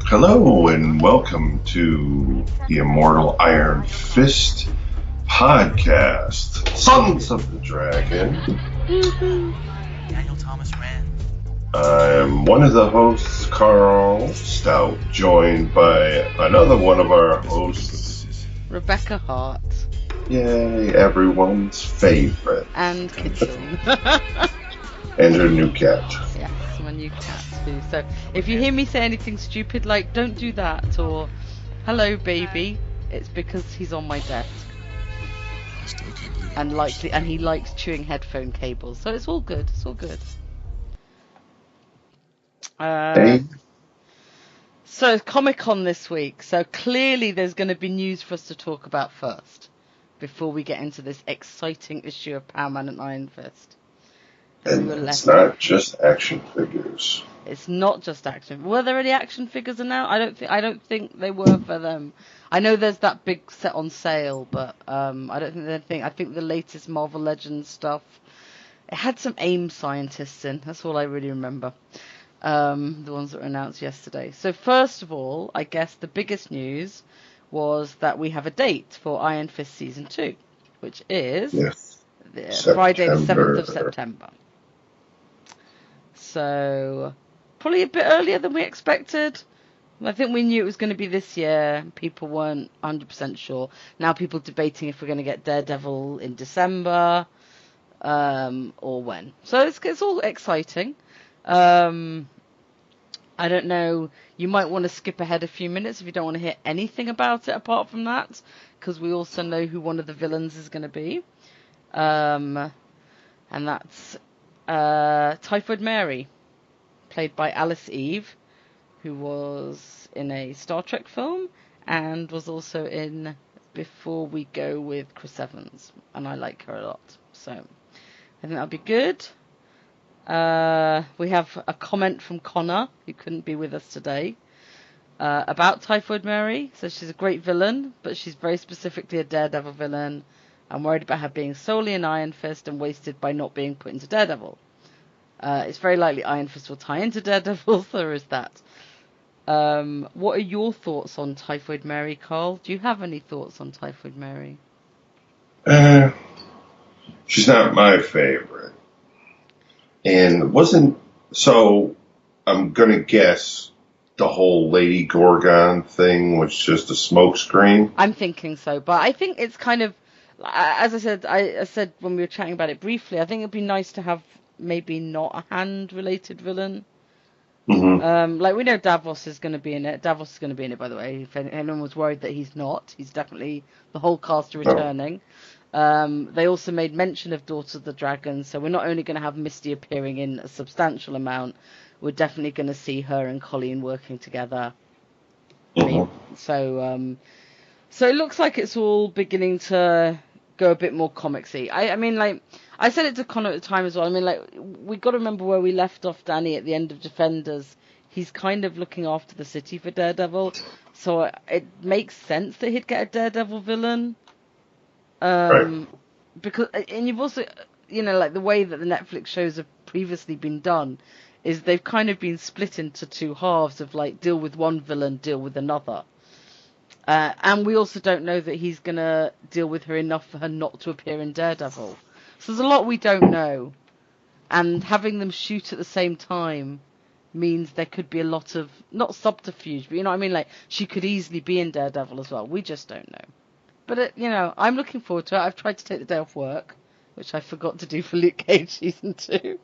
Hello and welcome to the Immortal Iron Fist podcast, Sons of the Dragon. Daniel Thomas Rand. I'm one of the hosts, Karl Stout, joined by another one of our hosts, Rebecca Hart. Yay, everyone's favorite. And Kitchen. And her new cat. Yes, my new cat too. So if you hear me say anything stupid like "don't do that" or "hello baby," it's because he's on my desk. And he likes chewing headphone cables. So it's all good. It's all good. So Comic-Con this week. So clearly there's going to be news for us to talk about first before we get into this exciting issue of Power Man and Iron Fist. And it's not just action figures. It's not just action. Were there any action figures announced? I don't think they were for them. I know there's that big set on sale, but I don't think there's anything. I think the latest Marvel Legends stuff, it had some AIM scientists in. That's all I really remember. The ones that were announced yesterday. So first of all, I guess the biggest news was that we have a date for Iron Fist Season 2, which is Friday the 7th of September. So, probably a bit earlier than we expected. I think we knew it was going to be this year. People weren't 100% sure. Now people debating if we're going to get Daredevil in December or when. So it's all exciting. I don't know. You might want to skip ahead a few minutes if you don't want to hear anything about it apart from that, because we also know who one of the villains is going to be. And that's Typhoid Mary, played by Alice Eve, who was in a Star Trek film and was also in Before We Go with Chris Evans, and I like her a lot, so I think that'll be good. We have a comment from Connor, who couldn't be with us today, about Typhoid Mary. So she's a great villain, but she's very specifically a Daredevil villain. I'm worried about her being solely an Iron Fist and wasted by not being put into Daredevil. It's very likely Iron Fist will tie into Daredevil, so there is that. What are your thoughts on Typhoid Mary, Karl? Do you have any thoughts on Typhoid Mary? She's not my favorite. And so I'm going to guess the whole Lady Gorgon thing was just a smokescreen. I'm thinking so, but I think it's kind of, as I said when we were chatting about it briefly, I think it'd be nice to have maybe not a hand-related villain. Mm-hmm. Like we know Davos is going to be in it. Davos is going to be in it, by the way. If anyone was worried that he's not, he's definitely, the whole cast are returning. They also made mention of Daughter of the Dragon, so we're not only going to have Misty appearing in a substantial amount, we're definitely going to see her and Colleen working together. Mm-hmm. So it looks like it's all beginning to go a bit more comicsy. I mean, like, I said it to Connor at the time as well. I mean, like, we got to remember where we left off Danny at the end of Defenders. He's kind of looking after the city for Daredevil, so it makes sense that he'd get a Daredevil villain. Right. Because, and you've also, like the way that the Netflix shows have previously been done is they've kind of been split into two halves of like deal with one villain, deal with another. And we also don't know that he's going to deal with her enough for her not to appear in Daredevil. So there's a lot we don't know. And having them shoot at the same time means there could be a lot of, not subterfuge, but you know what I mean? Like, she could easily be in Daredevil as well. We just don't know. But, I'm looking forward to it. I've tried to take the day off work, which I forgot to do for Luke Cage Season 2.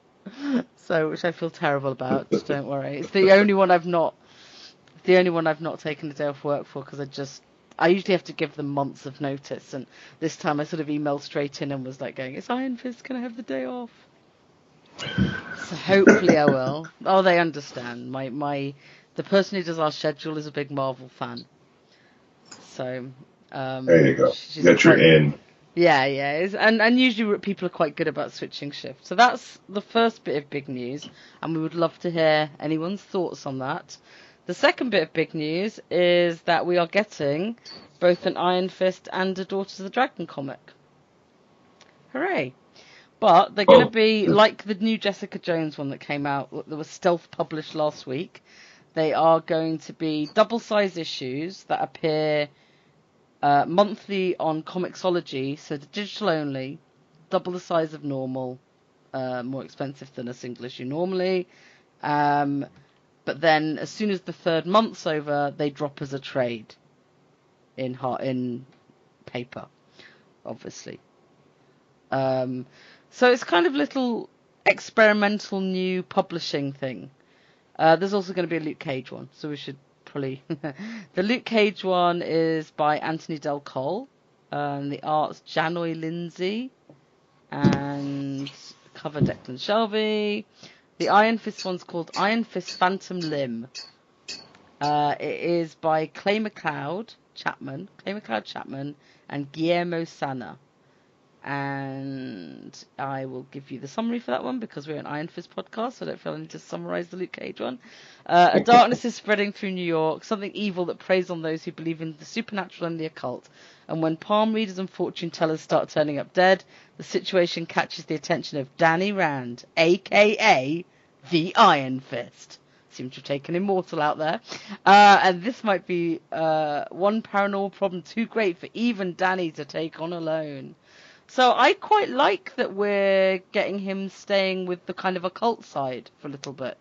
So, which I feel terrible about. Just don't worry. It's the only one I've not taken the day off work for, because I usually have to give them months of notice, and this time I sort of emailed straight in and was like going, "It's Iron Fist, can I have the day off?" So hopefully I will. Oh, they understand. The person who does our schedule is a big Marvel fan. So there you go. Get your in. Yeah. And usually people are quite good about switching shifts. So that's the first bit of big news, and we would love to hear anyone's thoughts on that. The second bit of big news is that we are getting both an Iron Fist and a Daughters of the Dragon comic. Hooray. But they're going to be like the new Jessica Jones one that came out, that was stealth published last week. They are going to be double-sized issues that appear monthly on Comixology, so the digital only, double the size of normal, more expensive than a single issue normally. But then, as soon as the third month's over, they drop as a trade in paper, obviously. So it's kind of little experimental new publishing thing. There's also going to be a Luke Cage one, so we should probably... The Luke Cage one is by Anthony Del Cole. The art's Janoy Lindsay. And cover Declan Shelby. The Iron Fist one's called Iron Fist Phantom Limb. It is by Clay McLeod Chapman, and Guillermo Sana. And I will give you the summary for that one because we're an Iron Fist podcast, so I don't feel I need to summarise the Luke Cage one. A darkness is spreading through New York, something evil that preys on those who believe in the supernatural and the occult. And when palm readers and fortune tellers start turning up dead, the situation catches the attention of Danny Rand, a.k.a. the Iron Fist. Seem to have taken Immortal out there. And this might be one paranormal problem too great for even Danny to take on alone. So I quite like that we're getting him staying with the kind of occult side for a little bit.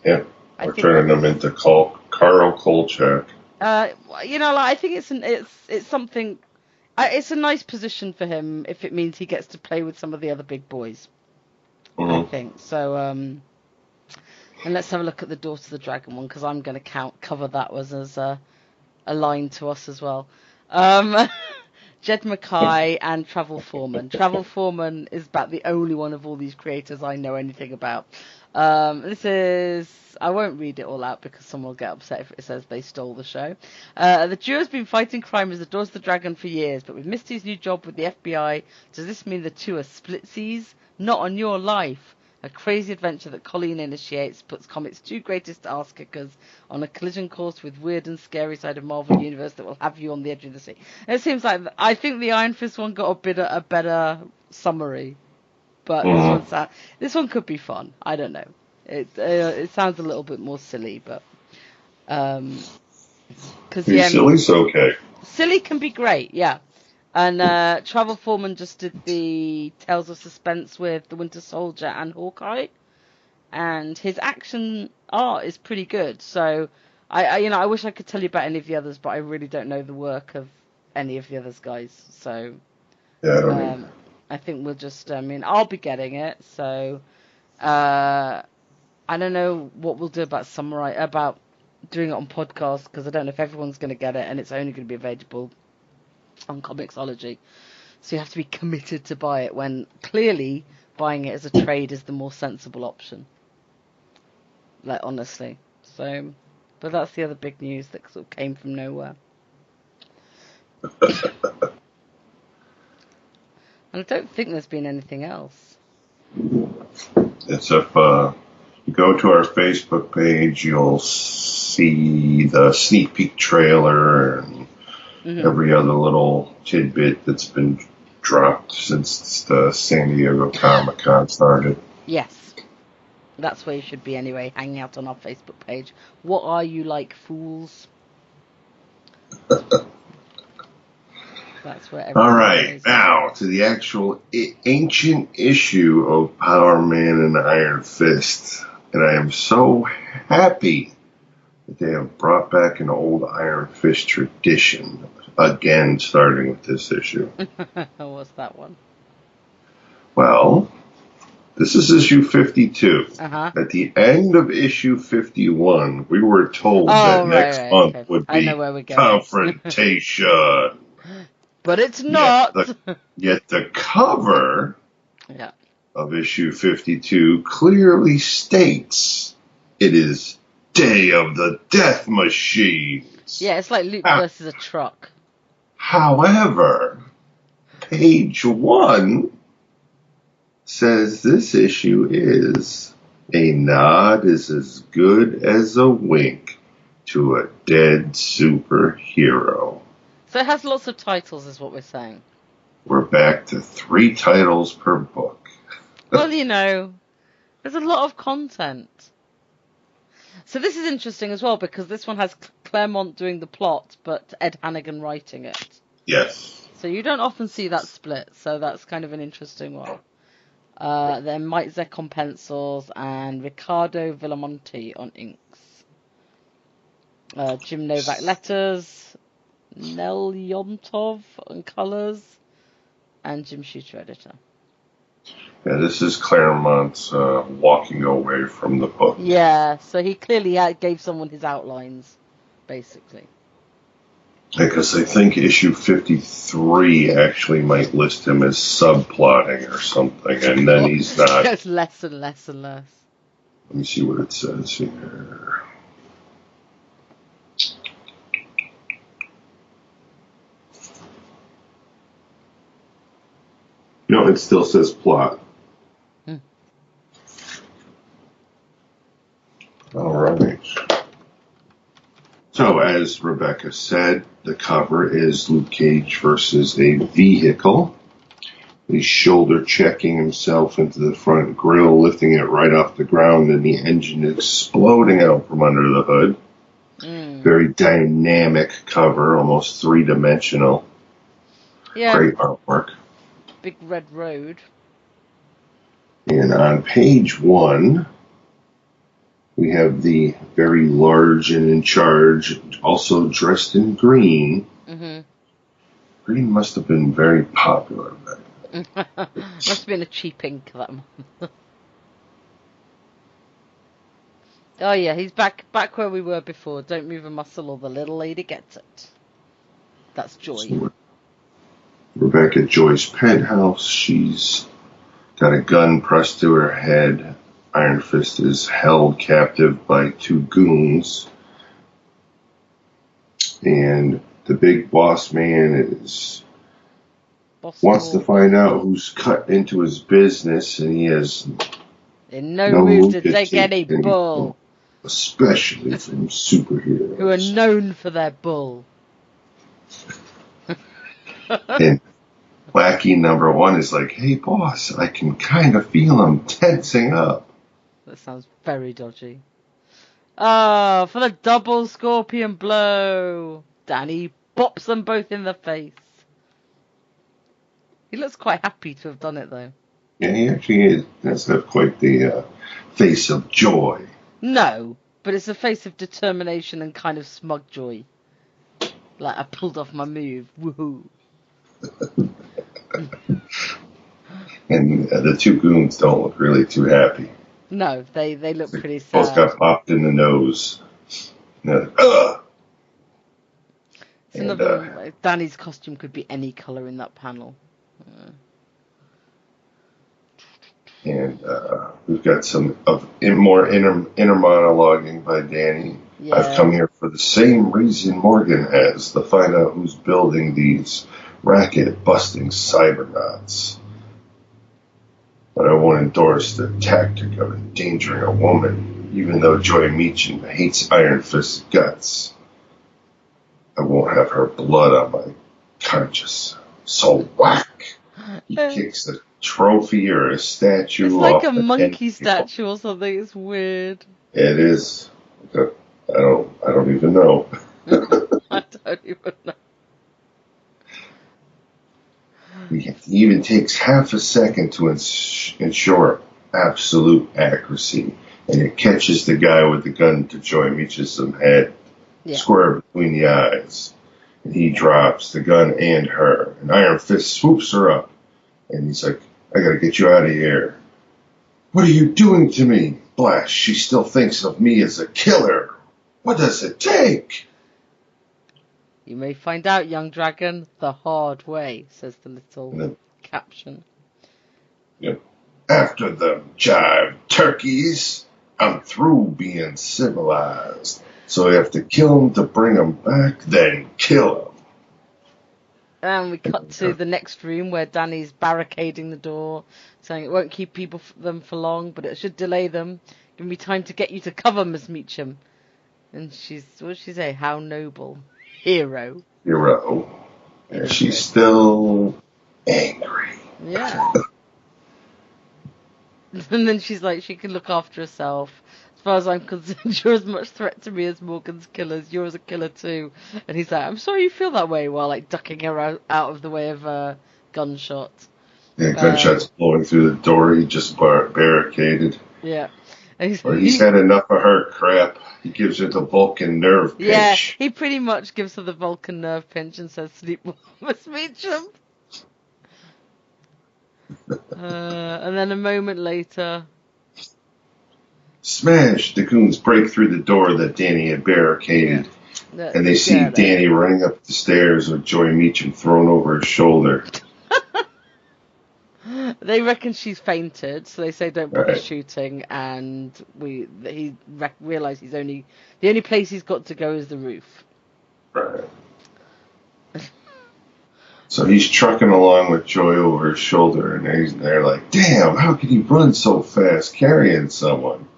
Yeah, we're turning him into Karl Kolchak. I think it's something. It's a nice position for him if it means he gets to play with some of the other big boys. Mm-hmm. I think so. And let's have a look at the Daughter of the Dragon one because I'm going to cover that as a line to us as well. Jed Mackay and Travel Foreman. Travel Foreman is about the only one of all these creators I know anything about. This is... I won't read it all out because someone will get upset if it says they stole the show. The duo has been fighting crime as the Daughters of the Dragon for years, but with Misty's new job with the FBI, does this mean the two are splitsies? Not on your life. A crazy adventure that Colleen initiates puts comics' two greatest ass kickers on a collision course with weird and scary side of Marvel Universe that will have you on the edge of the seat. And it seems like I think the Iron Fist one got a better summary, but this one could be fun. I don't know. It sounds a little bit more silly, but silly's okay. Silly can be great, yeah. And Travel Foreman just did the Tales of Suspense with the Winter Soldier and Hawkeye, and his action art is pretty good. So I wish I could tell you about any of the others, but I really don't know the work of any of the others guys. So yeah, I think we'll just. I'll be getting it. So I don't know what we'll do about doing it on podcast because I don't know if everyone's going to get it, and it's only going to be available on Comixology, so you have to be committed to buy it when clearly buying it as a trade is the more sensible option, like honestly. So, but that's the other big news that sort of came from nowhere. And I don't think there's been anything else. Except you go to our Facebook page, you'll see the sneak peek trailer and every other little tidbit that's been dropped since the San Diego Comic-Con started. Yes. That's where you should be anyway, hanging out on our Facebook page. What are you like, fools? That's where everyone All right, now to the actual ancient issue of Power Man and Iron Fist. And I am so happy that they have brought back an old Iron Fist tradition again, starting with this issue. What's that one? Well, this is issue 52. At the end of issue 51, we were told that next month would be confrontation. But it's not. Yet the cover of issue 52 clearly states it is Day of the Death Machines. Yeah, it's like Luke versus a truck. However, page 1 says this issue is a nod is as good as a wink to a dead superhero. So it has lots of titles, is what we're saying. We're back to 3 titles per book. Well, there's a lot of content. So this is interesting as well because this one has Claremont doing the plot, but Ed Hannigan writing it. Yes. So you don't often see that split. So that's kind of an interesting one. Then Mike Zeck on pencils and Ricardo Villamonte on inks. Jim Novak letters, Nel Yontov on colours, and Jim Shooter editor. Yeah, this is Claremont's walking away from the book. Yeah, so he clearly gave someone his outlines, basically. Because I think issue 53 actually might list him as subplotting or something, and then he's not. It's less and less and less. Let me see what it says here. No, it still says plot. All right. So, as Rebecca said, the cover is Luke Cage versus a vehicle. He's shoulder checking himself into the front grille, lifting it right off the ground, and the engine exploding out from under the hood. Very dynamic cover, almost three-dimensional. Yeah. Great artwork. Big red road. And on page 1, we have the very large and in charge, also dressed in green. Mm-hmm. Green must have been very popular then. Must have been a cheap ink that month. Oh yeah, he's back where we were before. Don't move a muscle or the little lady gets it. That's Joy. So, Rebecca Joy's penthouse. She's got a gun pressed to her head. Iron Fist is held captive by 2 goons. And the big boss man wants to find out who's cut into his business, and he has no move to take any bull. Especially from superheroes. Who are known for their bull. And Wacky number 1 is like, hey boss, I can kind of feel him tensing up. That sounds very dodgy. Oh, for the double scorpion blow. Danny bops them both in the face. He looks quite happy to have done it, though. Yeah, he actually does have quite the face of joy. No, but it's a face of determination and kind of smug joy. Like, I pulled off my move. Woohoo. And the 2 goons don't look really too happy. No, they look pretty sad. Both got popped in the nose. Danny's costume could be any colour in that panel. And we've got some more inner monologuing by Danny. Yeah. I've come here for the same reason Morgan has, to find out who's building these racket-busting cybernauts. But I won't endorse the tactic of endangering a woman, even though Joy Meacham hates Iron Fist's guts. I won't have her blood on my conscience. So whack! He kicks the trophy or a statue. It's like a monkey statue or something. It's weird. It is. I don't even know. I don't even know. He even takes half a second to ensure absolute accuracy, and it catches the guy with the gun to Joy Meacham's head, square between the eyes, and he drops the gun and her. And Iron Fist swoops her up, and he's like, I gotta get you out of here. What are you doing to me? Blast, she still thinks of me as a killer. What does it take? You may find out, young dragon, the hard way, says the little caption. Yep. After the jive turkeys, I'm through being civilized. So you have to kill them to bring them back, then kill them. And we cut to the next room where Danny's barricading the door, saying it won't keep them for long, but it should delay them. Give me time to get you to cover, Miss Meacham. And what did she say? How noble. Hero. And she's still angry. Yeah. And then she's like, she can look after herself. As far as I'm concerned, you're as much threat to me as Morgan's killers. You're as a killer too. And he's like, I'm sorry you feel that way, while like ducking out of the way of a gunshot. Yeah, gunshots blowing through the door. He just barricaded. Yeah. Or he's had enough of her crap. He gives her the Vulcan nerve pinch. Yeah, he pretty much gives her the Vulcan nerve pinch and says, sleep well, Miss Meacham. And then a moment later... Smash! The goons break through the door that Danny had barricaded. Yeah. And they see Danny running up the stairs with Joy Meacham thrown over his shoulder. They reckon she's fainted, so they say don't bother shooting, and he realises the only place he's got to go is the roof. Right. So he's trucking along with Joy over his shoulder, and they're like, damn, how can he run so fast carrying someone?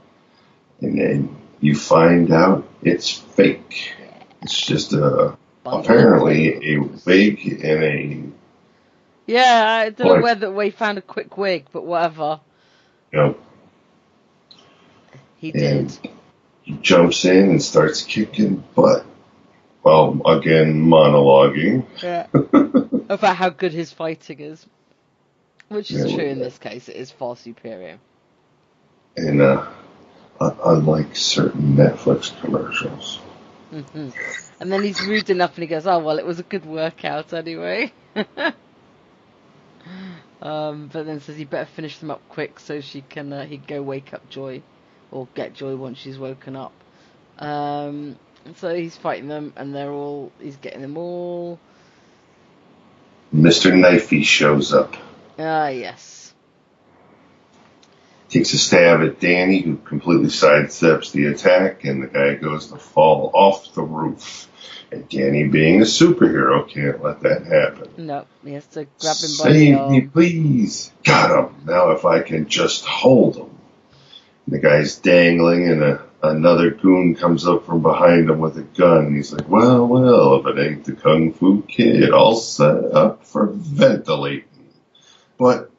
And then you find out it's fake. It's just apparently a wig and a... Yeah, I don't know whether we found a quick wig, but whatever. Yep. He did. He jumps in and starts kicking butt. Well, again, monologuing. Yeah. About how good his fighting is. Which is true in this case. It is far superior. And unlike certain Netflix commercials. Mm-hmm. And then he's rude enough and he goes, oh, well, it was a good workout anyway. But then says he better finish them up quick so she can he'd go wake up Joy, or get Joy once she's woken up. So he's fighting them, and he's getting them all. Mr. Knifey shows up. Ah, yes. Takes a stab at Danny, who completely sidesteps the attack, and the guy goes to fall off the roof. And Danny, being a superhero, can't let that happen. No, he has to grab him by the arm. Save me, please. Got him. Now if I can just hold him. And the guy's dangling, and another goon comes up from behind him with a gun. And he's like, well, if it ain't the Kung Fu Kid, all set up for ventilating. But,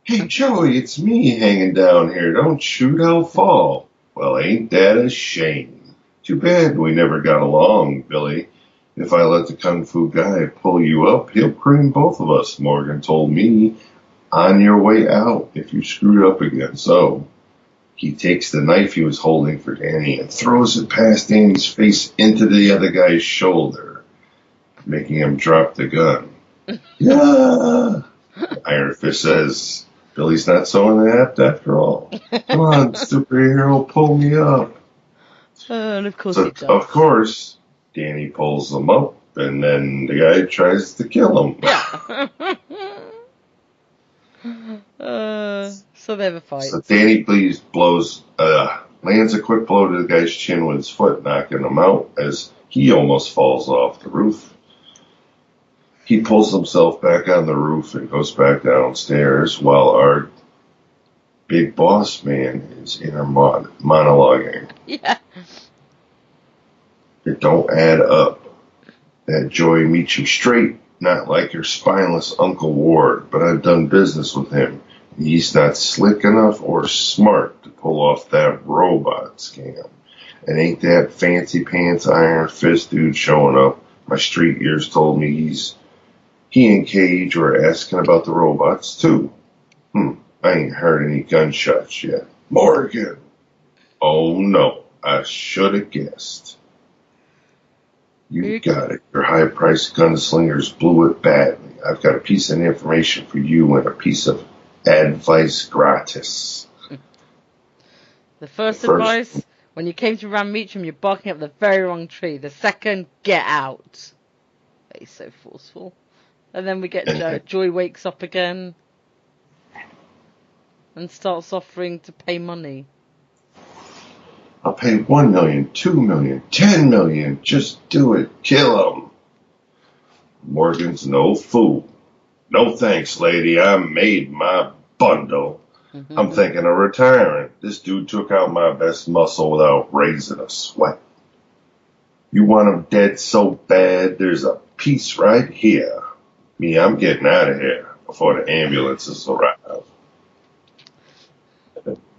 hey, Joey, it's me hanging down here. Don't shoot, I'll fall. Well, ain't that a shame? Too bad we never got along, Billy. If I let the Kung Fu guy pull you up, he'll cream both of us, Morgan told me. On your way out if you screwed up again. So he takes the knife he was holding for Danny and throws it past Danny's face into the other guy's shoulder, making him drop the gun. Yeah! Iron Fist says, Billy's not so inept after all. Come on, superhero, pull me up. And of course so, he does. Of course, Danny pulls him up, and then the guy tries to kill him. Yeah. So they have a fight. So Danny lands a quick blow to the guy's chin with his foot, knocking him out as he almost falls off the roof. He pulls himself back on the roof and goes back downstairs while our big boss man is inner monologuing. Yeah. It don't add up. That Joy Meacham straight, not like your spineless Uncle Ward, but I've done business with him. He's not slick enough or smart to pull off that robot scam. And ain't that fancy pants Iron Fist dude showing up? My street ears told me he and Cage were asking about the robots too. I ain't heard any gunshots yet. Morgan! Oh no, I should have guessed. You got it. Your high-priced gunslingers blew it badly. I've got a piece of information for you and a piece of advice gratis. The first advice, when you came to Ram Meacham, you're barking up the very wrong tree. The second, get out. He's so forceful. And then we get Joy wakes up again and starts offering to pay money. I'll pay 1 million, 2 million, 10 million. Just do it. Kill him. Morgan's no fool. No thanks, lady. I made my bundle. Mm-hmm. I'm thinking of retiring. This dude took out my best muscle without raising a sweat. You want him dead so bad, there's a piece right here. Me, I'm getting out of here before the ambulances arrive.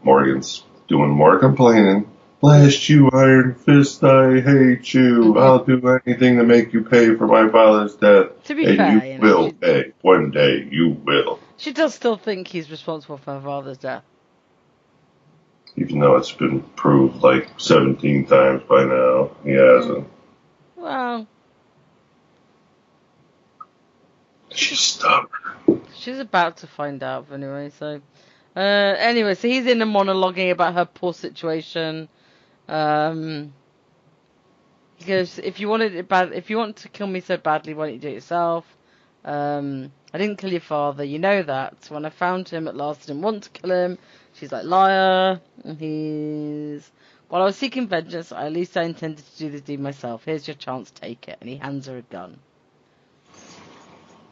Morgan's doing more complaining Blast you, Iron Fist, I hate you. I'll do anything to make you pay for my father's death. To be And fair, you will pay. One day you will. She does still think he's responsible for her father's death. Even though it's been proved like 17 times by now, he hasn't. Well, She's stubborn. she's about to find out anyway, so... anyway, so he's in a monologuing about her poor situation. He goes, if you want to kill me so badly, why don't you do it yourself? I didn't kill your father, you know that. When I found him at last, I didn't want to kill him. She's like, liar. And while I was seeking vengeance, at least I intended to do the deed myself. Here's your chance, take it. And he hands her a gun.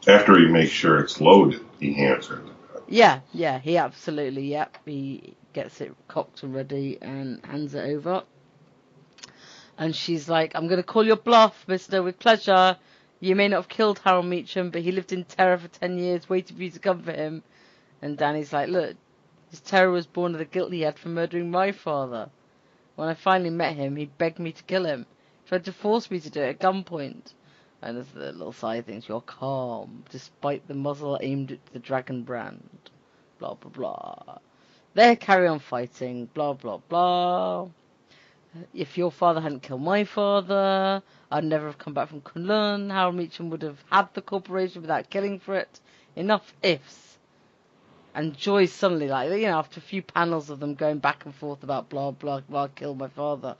After he makes sure it's loaded, he hands her the gun. Yeah, he absolutely, he gets it cocked and ready and hands it over. And she's like, I'm going to call your bluff, mister, with pleasure. You may not have killed Harold Meacham, but he lived in terror for 10 years, waiting for you to comfort him. And Danny's like, look, his terror was born of the guilt he had for murdering my father. When I finally met him, he begged me to kill him. He tried to force me to do it at gunpoint. And there's the little side things, you're calm, despite the muzzle aimed at the dragon brand. Blah, blah, blah. They carry on fighting, blah, blah, blah. If your father hadn't killed my father, I'd never have come back from Kunlun. Harold Meacham would have had the corporation without killing for it. Enough ifs. And Joy suddenly, after a few panels of them going back and forth about blah, blah, blah, kill my father,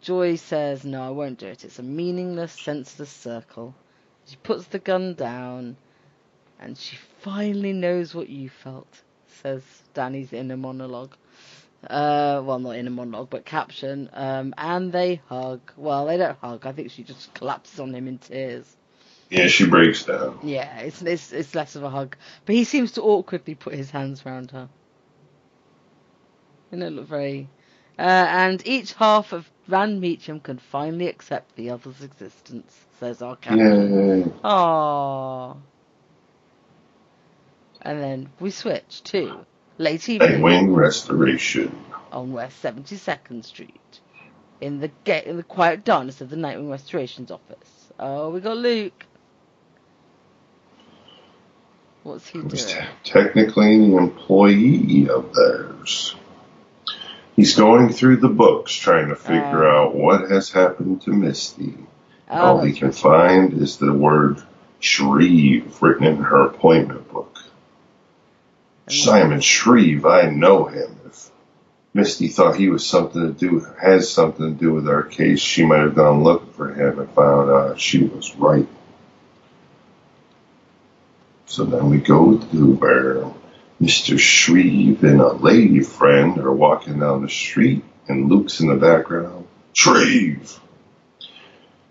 Joy says, no, I won't do it. It's a meaningless, senseless circle. She puts the gun down, and she finally knows what you felt, says Danny's inner monologue. Well, not in a monologue, but caption. And they hug. Well, they don't hug. I think she just collapses on him in tears. Yeah, she breaks down. Yeah, it's less of a hug. But he seems to awkwardly put his hands around her. You know, look very... and each half of Van Meacham can finally accept the other's existence, says our caption. Yay. Aww. And then we switch to... late evening. Nightwing Restoration. On West 72nd Street. In the quiet darkness of the Nightwing Restoration's office. Oh, we got Luke. What's he doing? Technically an employee of theirs. He's going through the books trying to figure out what has happened to Misty. All he can find is the word Shreve written in her appointment book. Simon Shreve, I know him. If Misty thought he has something to do with our case, she might have gone looking for him and found out she was right. So then we go to where Mr. Shreve and a lady friend are walking down the street, and Luke's in the background. Shreve!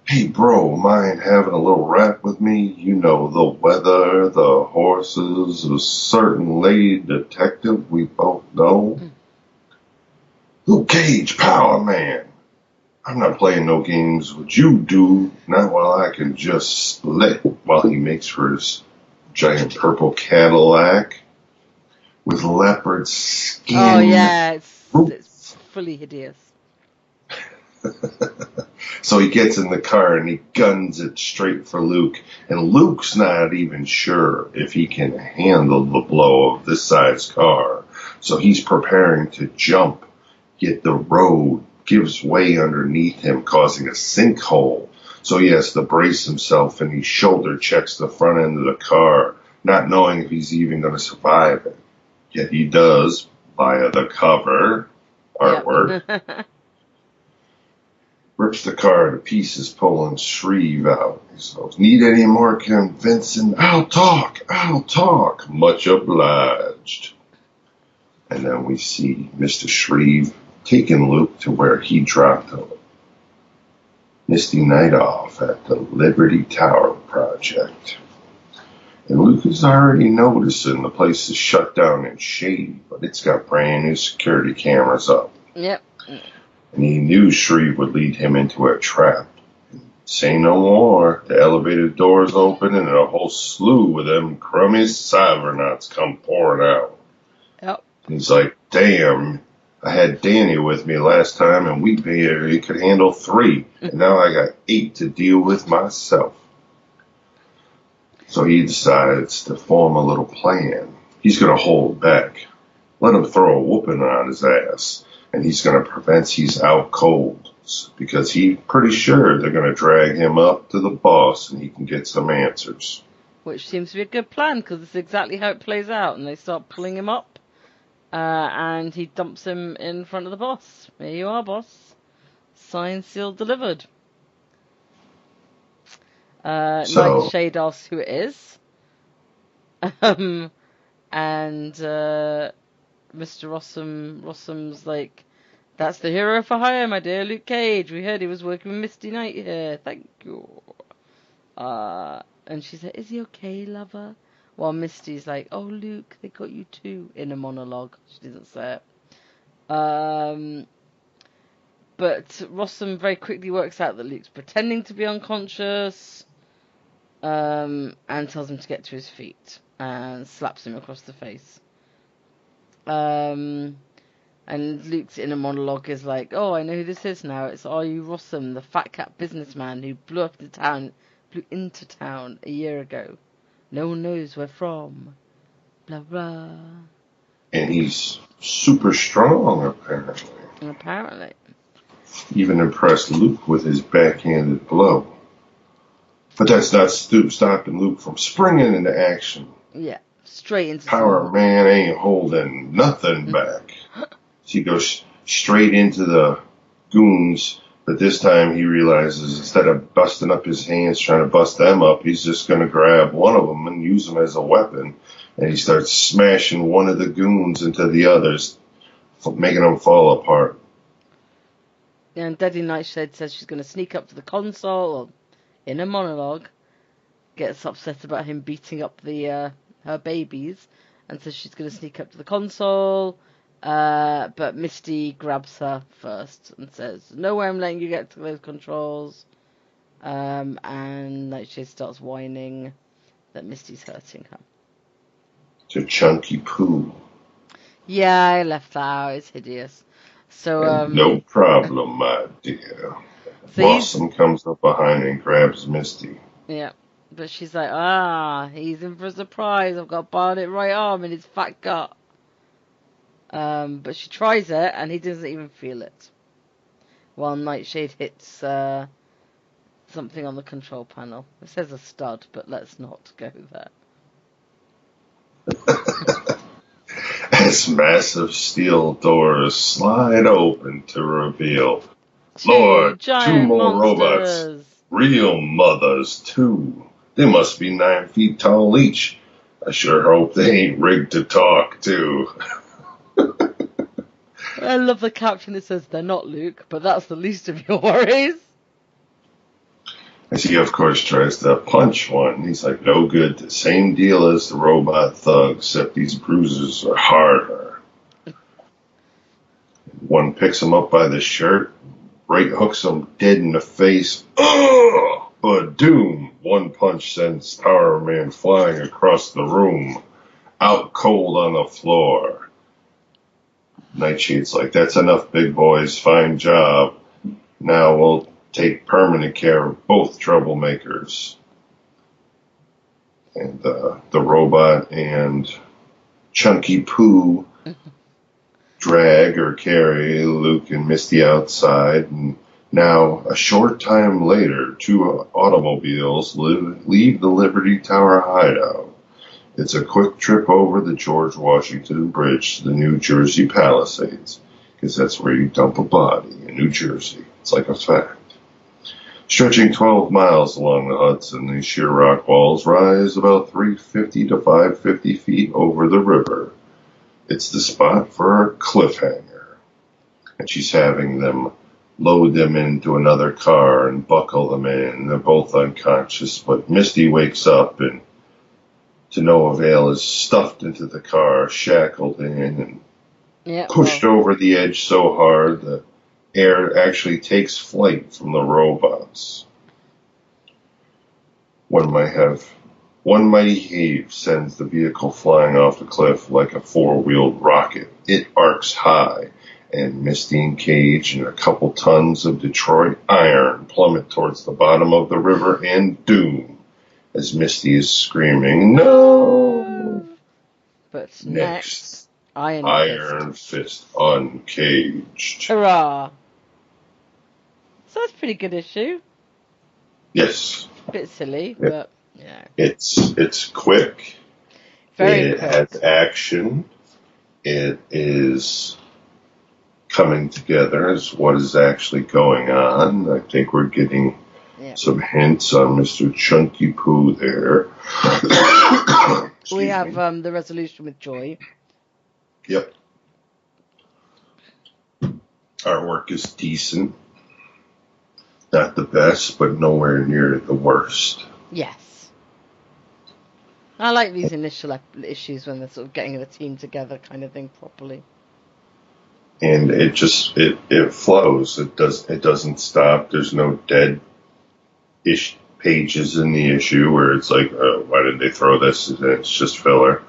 Hey, bro, mind having a little rap with me? You know, the weather, the horses, a certain lady detective we both know. Luke Cage, Power Man. I'm not playing no games with you, dude. Not while I can just split while he makes for his giant purple Cadillac with leopard skin. Oh, yeah, it's fully hideous. So he gets in the car and he guns it straight for Luke. And Luke's not even sure if he can handle the blow of this size car. So he's preparing to jump, yet the road gives way underneath him, causing a sinkhole. So he has to brace himself, and he shoulder checks the front end of the car, not knowing if he's even going to survive it. Yet he does, via the cover artwork. Yep. Rips the car to pieces, pulling Shreve out. He says, need any more convincing? I'll talk. Much obliged. And then we see Mr. Shreve taking Luke to where he dropped him. Misty Night Off at the Liberty Tower project. And Luke is already noticing the place is shut down and shady, but it's got brand new security cameras up. Yep. And he knew Shreve would lead him into a trap. Say no more. The elevator doors open and a whole slew of them crummy cybernauts come pouring out. Yep. He's like, damn, I had Danny with me last time, and we figured he could handle 3, and now I got 8 to deal with myself. So he decides to form a little plan. He's going to hold back, let him throw a whooping on his ass, and he's going to prevent he's out cold, because he's pretty sure they're going to drag him up to the boss and he can get some answers. Which seems to be a good plan, because it's exactly how it plays out. And they start pulling him up, and he dumps him in front of the boss. Here you are, boss. Signed, sealed, delivered. Nightshade asks who it is. And Mr. Rossum's like, that's the hero for hire, my dear Luke Cage. We heard he was working with Misty Knight here. Thank you. And she said, is he okay, lover? While Misty's like, oh, Luke, they got you too, in a monologue. She didn't say it. But Rossum very quickly works out that Luke's pretending to be unconscious, and tells him to get to his feet, and slaps him across the face. And Luke's inner monologue is like, oh, I know who this is now. It's Are You Rossum, the fat cat businessman who blew into town a year ago. No one knows where from. Blah, blah. And he's super strong, apparently. Apparently. Even impressed Luke with his backhanded blow. But that's not stopping Luke from springing into action. Yeah, straight into Power Man ain't holding nothing back. So he goes straight into the goons, but this time he realizes instead of busting up his hands trying to bust them up, he's just going to grab one of them and use them as a weapon. And he starts smashing one of the goons into the others, making them fall apart. And Daddy Nightshade says she's going to sneak up to the console, or in a monologue, gets upset about him beating up her babies, and says she's going to sneak up to the console, but Misty grabs her first and says, no way I'm letting you get to those controls, and Nightshade starts whining that Misty's hurting her. To Chunky Poo. Yeah, I left that out, it's hideous. So, no problem, my dear. So Rossum comes up behind and grabs Misty. Yeah, but she's like, he's in for a surprise. I've got a bionic right arm in his fat gut. But she tries it, and he doesn't even feel it. While Nightshade hits something on the control panel. It says a stud, but let's not go there. As massive steel doors slide open to reveal, Lord, 2 more monsters. robots. Real mothers, too. They must be 9 feet tall each. I sure hope they ain't rigged to talk, too. I love the caption that says, they're not, Luke, but that's the least of your worries. As he, of course, tries to punch one. He's like, no good. The same deal as the robot thug, except these bruises are harder. One picks him up by the shirt, right hooks him dead in the face. Ugh! But doom! One punch sends Power Man flying across the room, out cold on the floor. Nightshade's like, that's enough, big boys. Fine job. Now we'll take permanent care of both troublemakers. And the robot and Chunky Poo drag or carry Luke and Misty outside. And now, a short time later, 2 automobiles leave the Liberty Tower hideout. It's a quick trip over the George Washington Bridge to the New Jersey Palisades, because that's where you dump a body in New Jersey. It's like a fact. Stretching 12 miles along the Hudson, these sheer rock walls rise about 350 to 550 feet over the river. It's the spot for a cliffhanger. And she's having them load them into another car and buckle them in. They're both unconscious, but Misty wakes up and, to no avail, is stuffed into the car, shackled in, and pushed over the edge so hard the air actually takes flight from the robots. One mighty heave sends the vehicle flying off the cliff like a 4-wheeled rocket. It arcs high, and Misty and Cage and a couple tons of Detroit iron plummet towards the bottom of the river and doom as Misty is screaming, "No!" But Next, Iron Fist. Fist uncaged. Hurrah! So that's a pretty good issue. Yes. Bit silly, but yeah. It's quick. Very it quick. has action. It is coming together as what is actually going on. I think we're getting some hints on Mr. Chunky Poo there. We have the resolution with Joy. Yep. Artwork is decent. Not the best, but nowhere near the worst. Yes. I like these initial issues when they're sort of getting the team together kind of thing properly. And it just it flows. It doesn't stop. There's no dead pages in the issue where it's like, why did they throw this? It's just filler.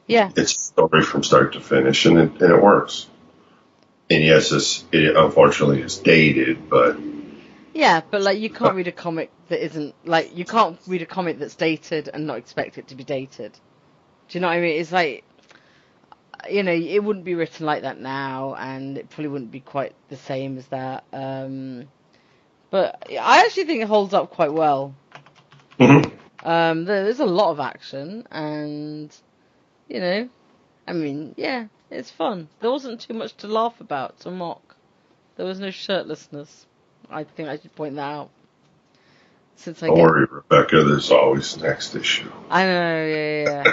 Yeah. It's a story from start to finish, and it works. And yes, it unfortunately is dated, but... Yeah, but like you can't read a comic that isn't... Like, you can't read a comic that's dated and not expect it to be dated. Do you know what I mean? It's like... You know, it wouldn't be written like that now, and it probably wouldn't be quite the same as that. But I actually think it holds up quite well. Mm-hmm. There's a lot of action, and... You know, I mean, yeah, it's fun. There wasn't too much to laugh about, to mock. There was no shirtlessness. I think I should point that out. Don't worry, Rebecca. There's always next issue. I know, yeah.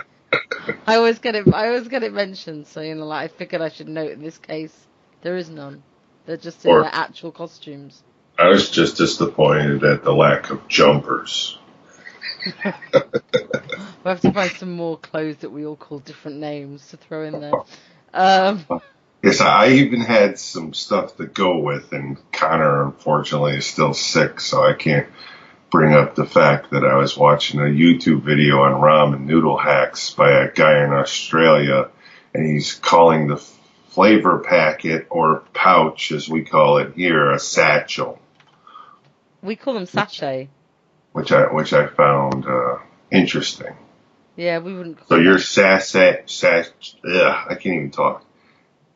I always get it mentioned. So you know, like I figured I should note in this case there is none. They're just in their actual costumes. I was just disappointed at the lack of jumpers. We'll have to find some more clothes that we all call different names to throw in there. Yes, I even had some stuff to go with, and Connor, unfortunately, is still sick, so I can't bring up the fact that I was watching a YouTube video on ramen noodle hacks by a guy in Australia, and he's calling the flavor packet, or pouch, as we call it here, a satchel. We call them sachet. Which I found interesting. Yeah, we wouldn't call so you're I can't even talk.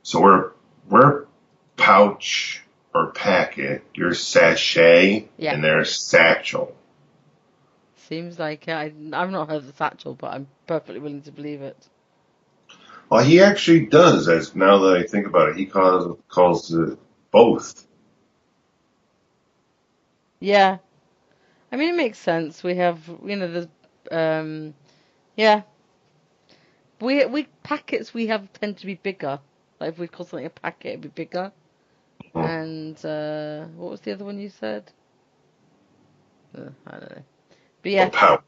So we're pouch or packet, you're sachet, and they're satchel. Seems like I've not heard of the satchel, but I'm perfectly willing to believe it. Well, he actually does, as now that I think about it, he calls it both. Yeah. I mean, it makes sense. We have, you know, the, we packets we have tend to be bigger. Like if we call something a packet, it'd be bigger. And what was the other one you said? I don't know. But yeah, pouch.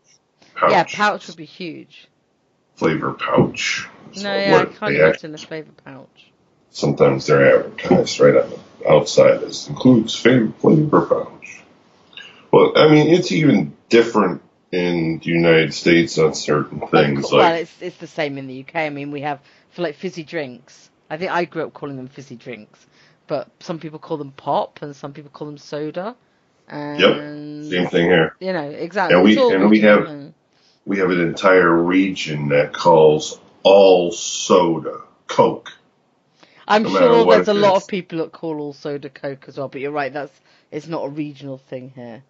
Yeah, pouch would be huge. Flavor pouch. No, I can't imagine the flavor pouch. Sometimes they're advertised right on the outside as includes flavor pouch. Well, I mean, it's even different in the United States on certain things. Well, it's the same in the UK. I mean, we have, for like fizzy drinks, I think I grew up calling them fizzy drinks, but some people call them pop and some people call them soda. And, yep, same thing here. You know, exactly. And we have an entire region that calls all soda Coke. I'm sure there's a lot of people that call all soda Coke as well, but you're right, it's not a regional thing here.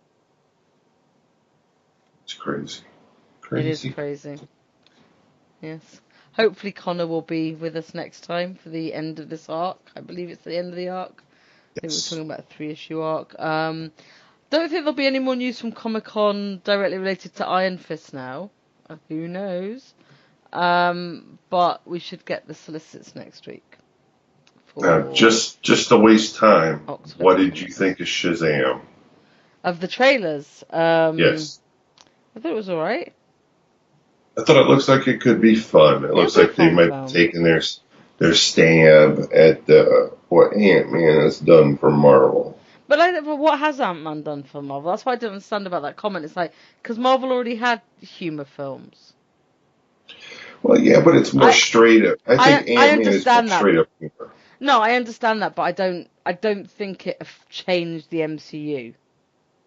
It's crazy. It is crazy. Yes. Hopefully Connor will be with us next time for the end of this arc. I believe it's the end of the arc. Yes. I think we're talking about a 3-issue arc. Don't think there'll be any more news from Comic-Con directly related to Iron Fist now. Who knows? But we should get the solicits next week. Just to waste time, October. What did you think of Shazam? Of the trailers? Yes. I thought it was alright. I thought it looks like it could be fun. It looks like they might have taken their stab at what Ant-Man has done for Marvel. But what has Ant-Man done for Marvel? That's why I don't understand about that comment. It's like, because Marvel already had humor films. Well, yeah, but it's more straight up. I think Ant-Man is more straight up humor. No, I understand that, but I don't think it changed the MCU.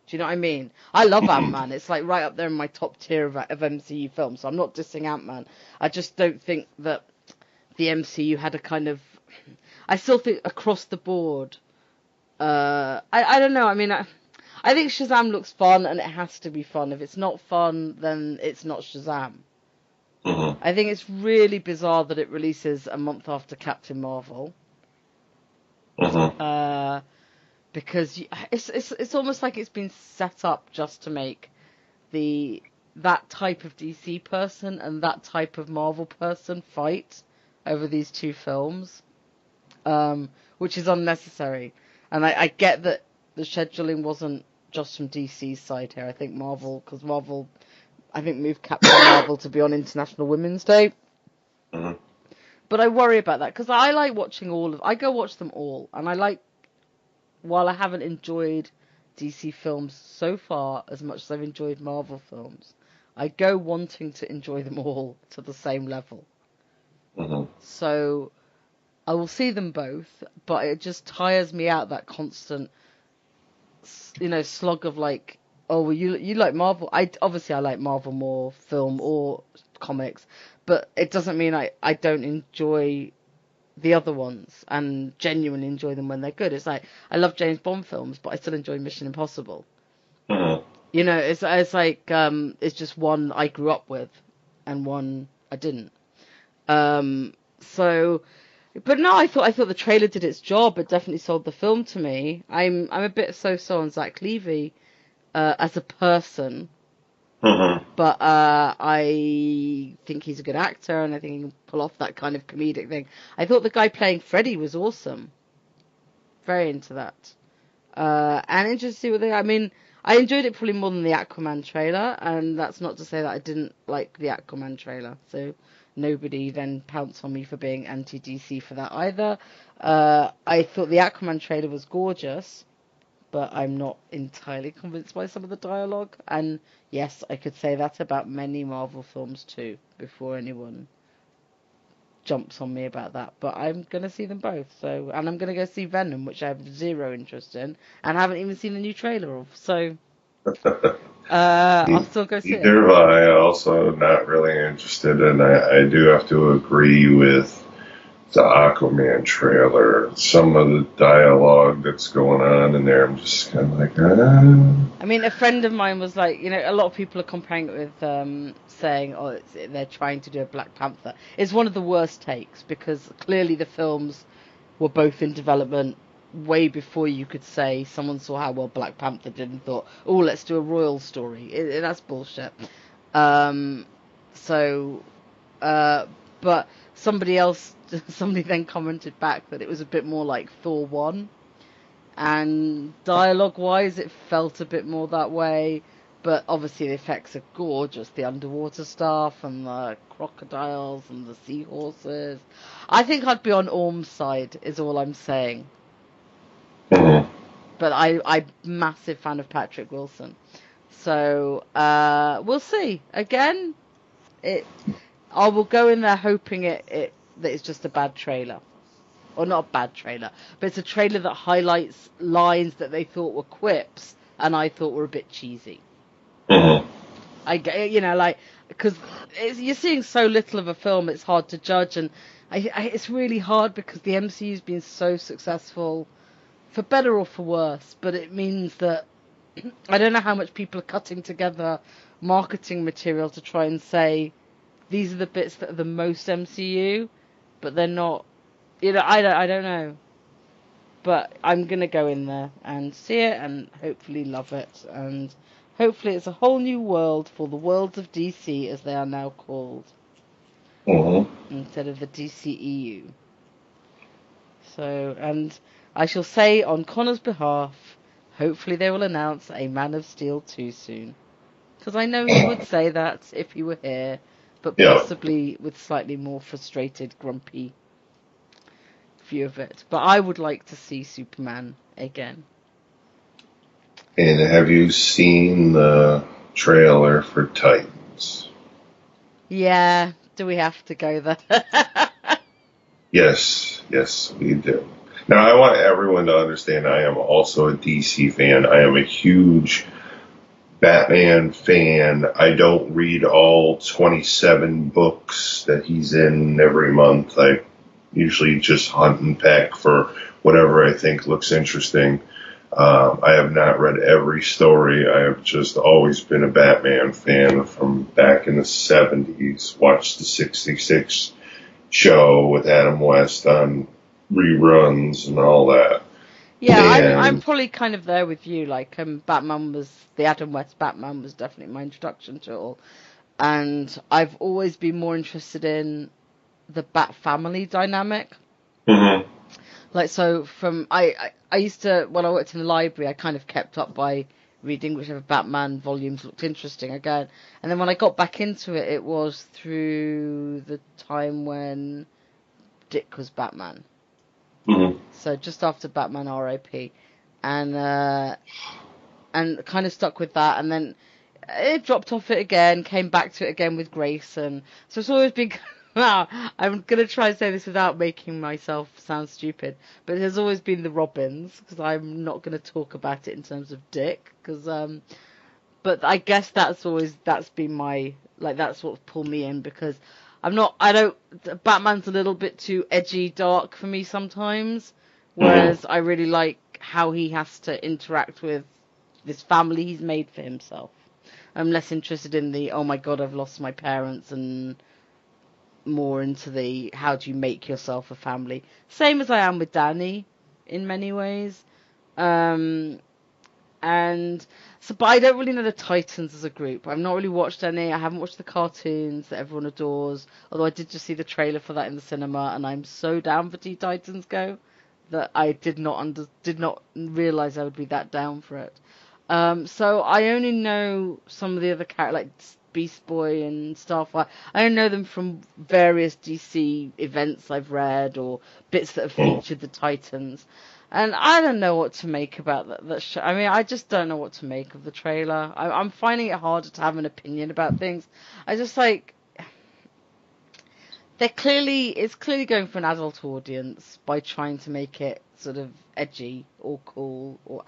Do you know what I mean? I love Ant-Man. It's like right up there in my top tier of MCU films. So I'm not dissing Ant-Man. I just don't think that the MCU had a kind of. I still think across the board. I don't know. I mean, I think Shazam looks fun, and it has to be fun. If it's not fun, then it's not Shazam. Mm-hmm. I think it's really bizarre that it releases a month after Captain Marvel. Mm-hmm. Because it's almost like it's been set up just to make that type of DC person and that type of Marvel person fight over these two films, which is unnecessary. And I get that the scheduling wasn't just from DC's side here. I think because Marvel, I think moved Captain Marvel to be on International Women's Day. Mm-hmm. But I worry about that because I like watching I go watch them all, and while I haven't enjoyed DC films so far as much as I've enjoyed Marvel films, I go wanting to enjoy them all to the same level. Mm-hmm. So I will see them both, but it just tires me out, that constant, slog of like, oh, well, you like Marvel. Obviously I like Marvel more, film or comics, but it doesn't mean I don't enjoy the other ones and genuinely enjoy them when they're good. It's like I love James Bond films, but I still enjoy Mission Impossible. Mm-hmm. It's like it's just one I grew up with and one I didn't. So, but no, I thought the trailer did its job. It definitely sold the film to me. I'm a bit so on Zach Levy as a person. Mm-hmm. But I think he's a good actor, and I think he can pull off that kind of comedic thing. I thought the guy playing Freddy was awesome. Very into that. And interested to see what I mean, I enjoyed it probably more than the Aquaman trailer, and that's not to say that I didn't like the Aquaman trailer. So nobody then pounce on me for being anti-DC for that either. I thought the Aquaman trailer was gorgeous, but I'm not entirely convinced by some of the dialogue. And yes, I could say that about many Marvel films too, before anyone jumps on me about that. But I'm going to see them both. And I'm going to go see Venom, which I have zero interest in, and haven't even seen the new trailer of. So I'll still go see it. Neither have I. Also, not really interested, and I do have to agree with the Aquaman trailer. Some of the dialogue that's going on in there, I'm just kind of like, I mean, a friend of mine was like, a lot of people are comparing it with saying, oh, they're trying to do a Black Panther. It's one of the worst takes because clearly the films were both in development way before you could say someone saw how well Black Panther did and thought, oh, let's do a royal story. That's bullshit. But somebody then commented back that it was a bit more like Thor 1. And dialogue-wise, it felt a bit more that way. But obviously the effects are gorgeous. The underwater stuff and the crocodiles and the seahorses. I think I'd be on Orm's side, is all I'm saying. mm-hmm. But I'm massive fan of Patrick Wilson. So we'll see. Again, I will go in there hoping that it's just a bad trailer. Or not a bad trailer, but it's a trailer that highlights lines that they thought were quips and I thought were a bit cheesy. Mm-hmm. Because you're seeing so little of a film, it's hard to judge, and it's really hard because the MCU's been so successful, for better or for worse, but it means that I don't know how much people are cutting together marketing material to try and say these are the bits that are the most MCU, but they're not. I don't know. But I'm going to go in there and see it and hopefully love it. And hopefully it's a whole new world for the worlds of DC, as they are now called. Mm-hmm. Instead of the DCEU. So, and I shall say on Connor's behalf, hopefully they will announce a Man of Steel 2 soon. Because I know he would say that if he were here, but possibly with slightly more frustrated, grumpy view of it. But I would like to see Superman again. And have you seen the trailer for Titans? Yeah, do we have to go there? Yes, yes, we do. Now, I want everyone to understand I am also a DC fan. I am a huge Batman fan. I don't read all 27 books that he's in every month. I usually just hunt and peck for whatever I think looks interesting. I have not read every story. I have just always been a Batman fan from back in the 70s. Watched the 66 show with Adam West on reruns and all that. Yeah, I'm And probably kind of there with you. Like, the Adam West Batman was definitely my introduction to it all, and I've always been more interested in the Bat family dynamic. mhm, Like, so I used to, when I worked in the library, I kind of kept up by reading whichever Batman volumes looked interesting again. And then when I got back into it, it was through the time when Dick was Batman. mhm, So just after Batman R.I.P. And kind of stuck with that, and then it dropped off it again, came back to it again with Grayson. So it's always been. Now, I'm going to try and say this without making myself sound stupid, but there's always been the Robins, because I'm not going to talk about it in terms of Dick, but I guess that's been my, like, that's what pulled me in, because Batman's a little bit too edgy, dark for me sometimes, mhm. whereas I really like how he has to interact with this family he's made for himself. I'm less interested in the, oh my god, I've lost my parents, and more into the, how do you make yourself a family. Same as I am with Danny, in many ways. Um, and so, but I don't really know the Titans as a group. I've not really watched any. I haven't watched the cartoons that everyone adores. Although I did just see the trailer for that in the cinema, and I'm so down for Teen Titans Go that I did not realize I would be that down for it. So I only know some of the other characters, like Beast Boy and Starfire. I only know them from various DC events I've read, or bits that have featured the Titans. And I don't know what to make about that show. I mean, I just don't know what to make of the trailer. I'm finding it harder to have an opinion about things. I just like, it's clearly going for an adult audience by trying to make it sort of edgy or cool or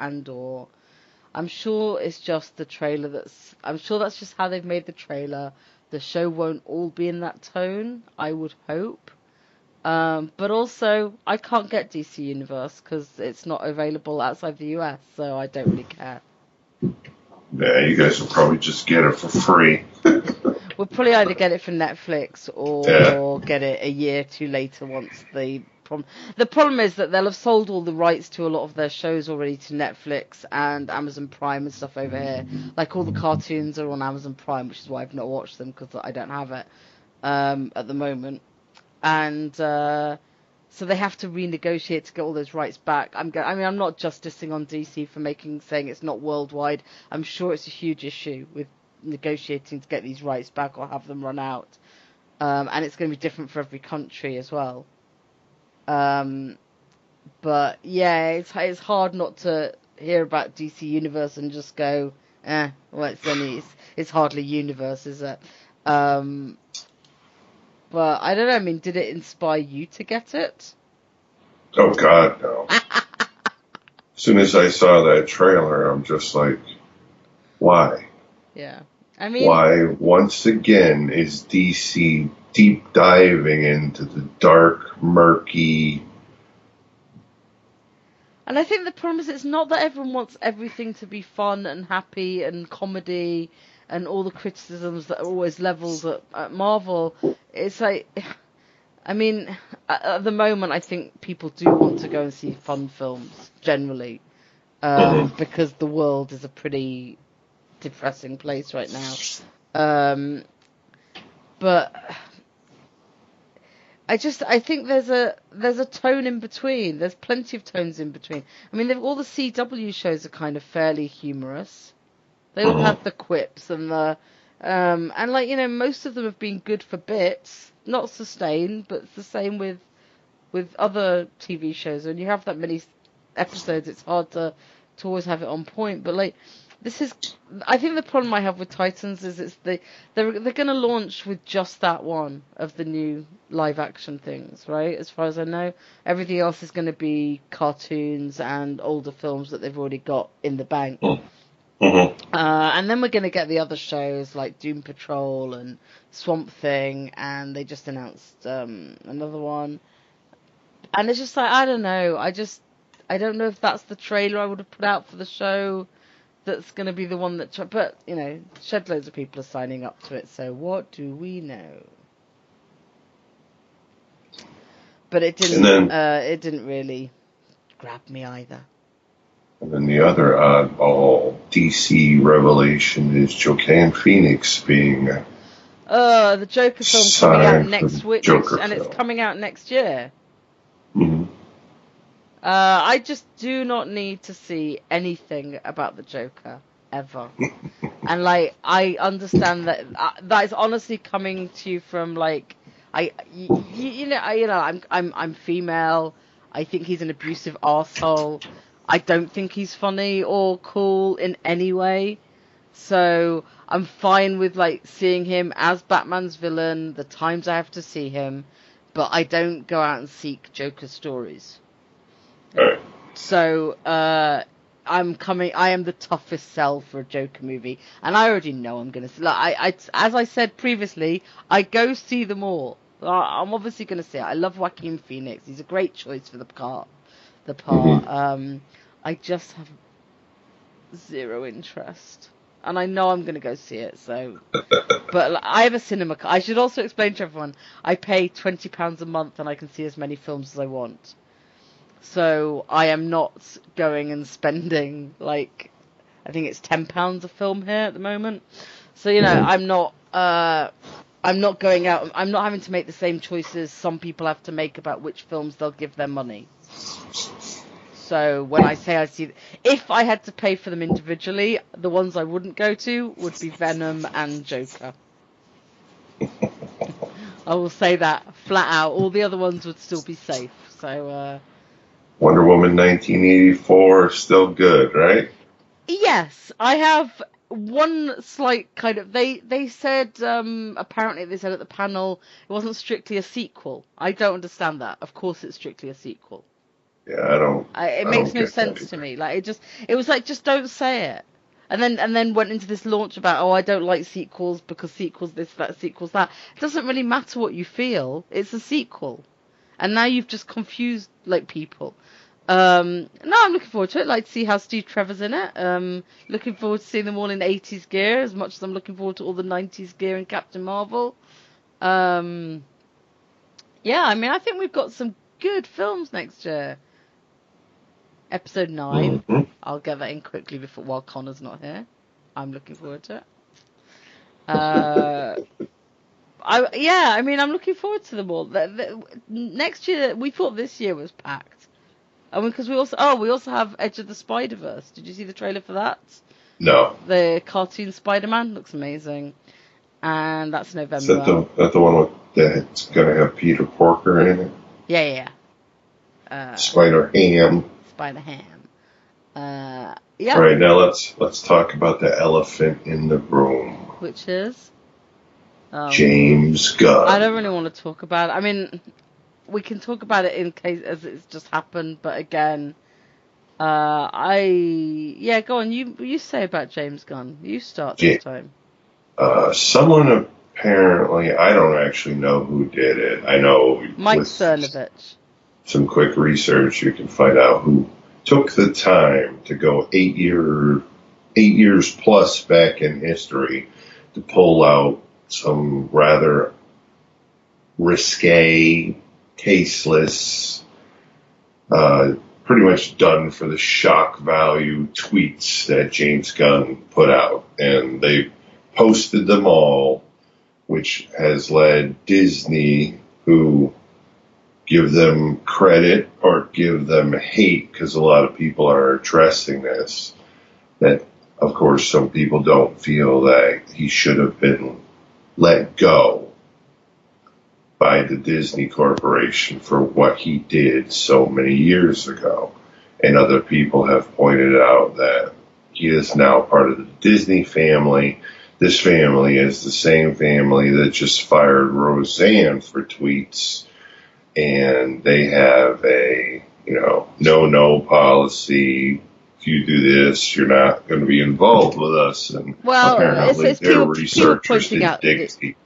I'm sure it's just the trailer I'm sure that's just how they've made the trailer. The show won't all be in that tone, I would hope. But also, I can't get DC Universe because it's not available outside the US, so I don't really care. Yeah, you guys will probably just get it for free. We'll probably either get it for Netflix Yeah. or get it a year too later once the problem is that they'll have sold all the rights to a lot of their shows already to Netflix and Amazon Prime and stuff over here. Like, all the cartoons are on Amazon Prime, which is why I've not watched them, because I don't have it at the moment. And so they have to renegotiate to get all those rights back. I'm not just dissing on DC for saying it's not worldwide. I'm sure it's a huge issue with negotiating to get these rights back or have them run out. And it's going to be different for every country as well. But yeah, it's hard not to hear about DC Universe and just go, well, it's hardly Universe, is it? But I don't know. I mean, did it inspire you to get it? Oh God, no. As soon as I saw that trailer, I'm just like, why? Yeah. I mean, Why once again is DC deep diving into the dark, murky? and I think the problem is it's not that everyone wants everything to be fun and happy and comedy and all the criticisms that are always leveled at Marvel. It's like, I mean, at the moment, I think people do want to go and see fun films generally, Mhm. because the world is a pretty depressing place right now. But I think there's a tone in between. There's plenty of tones in between. I mean, all the CW shows are kind of fairly humorous. They all Mhm. have the quips and and like, most of them have been good for bits, not sustained, but it's the same with other TV shows. When you have that many episodes, it's hard to always have it on point. But like, This is, I think the problem I have with Titans is they're going to launch with just that one of the new live action things, right? As far as I know, everything else is going to be cartoons and older films that they've already got in the bank. And then we're going to get the other shows like Doom Patrol and Swamp Thing, and they just announced another one. And it's just like, I don't know. I don't know if that's the trailer I would have put out for the show. That's going to be the one that... But, you know, shed loads of people are signing up to it, so what do we know? But it didn't really grab me either. And then the other oddball DC revelation is Joaquin Phoenix being... the Joker film coming out next week, and film. it's coming out next year. Mm-hmm. I just do not need to see anything about the Joker ever. And like, I understand that that is honestly coming to you from like, I'm female. I think he's an abusive arsehole. I don't think he's funny or cool in any way. So I'm fine with like seeing him as Batman's villain the times I have to see him, but I don't go out and seek Joker stories. Right. So I am the toughest sell for a Joker movie, and I already know I'm gonna see. Like, as I said previously, I go see them all. I'm obviously gonna see it. I love Joaquin Phoenix; he's a great choice for the part. Mm-hmm. I just have zero interest, and I know I'm gonna go see it. So, but I have a cinema card. I should also explain to everyone: I pay £20 a month, and I can see as many films as I want. So I am not going and spending like, I think it's £10 a film here at the moment. So you know, I'm not going out. I'm not having to make the same choices some people have to make about which films they'll give their money. So when I say I see, if I had to pay for them individually, the ones I wouldn't go to would be Venom and Joker. I will say that flat out. All the other ones would still be safe. So. Wonder Woman 1984 is still good, right? Yes, I have one slight kind of... They said, apparently they said at the panel, it wasn't strictly a sequel. I don't understand that. Of course it's strictly a sequel. Yeah, It makes no sense to me. Like, it was like, just don't say it. And then went into this launch about, I don't like sequels because sequels this, that, sequels that. It doesn't really matter what you feel. It's a sequel. And now you've just confused, like, people. No, I'm looking forward to it. Like to see how Steve Trevor's in it. Looking forward to seeing them all in 80s gear as much as I'm looking forward to all the 90s gear in Captain Marvel. Yeah, I mean, I think we've got some good films next year. Episode 9. Mm-hmm. I'll get that in quickly while Connor's not here. I'm looking forward to it. I mean, I'm looking forward to them all. Next year, we thought this year was packed. I mean, because we also have Edge of the Spider-Verse. Did you see the trailer for that? No. The cartoon Spider-Man looks amazing, and that's November. Is that the one that's going to have Peter Porker in it? Yeah. Spider-Ham. Spider-Ham. Yeah. All right, now let's talk about the elephant in the room. Which is James Gunn. I don't really want to talk about it. I mean, we can talk about it in case as it's just happened, but again, go on. You say about James Gunn. You start this time. Someone apparently, I don't actually know who did it. I know Mike Cernovich. Some quick research, you can find out who took the time to go 8 years plus back in history to pull out some rather risque, tasteless, pretty much done for the shock value tweets that James Gunn put out. And they posted them all, which has led Disney, who give them credit or give them hate, because a lot of people are addressing this, that of course some people don't feel that he should have been let go by the Disney Corporation for what he did so many years ago. And other people have pointed out that he is now part of the Disney family. This family is the same family that just fired Roseanne for tweets, and they have a, no policy. If you do this, you're not going to be involved with us. And Well, apparently it's their people researchers pointing didn't out dig deep.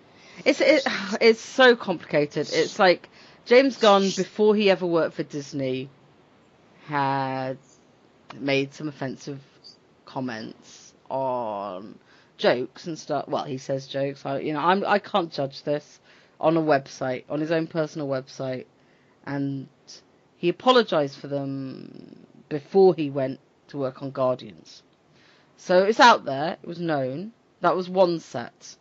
it's so complicated. It's like James Gunn, before he ever worked for Disney, had made some offensive comments on jokes and stuff. Well, he says jokes. I can't judge this, on a website, on his own personal website, and he apologized for them before he went to work on Guardians. So it's out there. It was known. That was one set.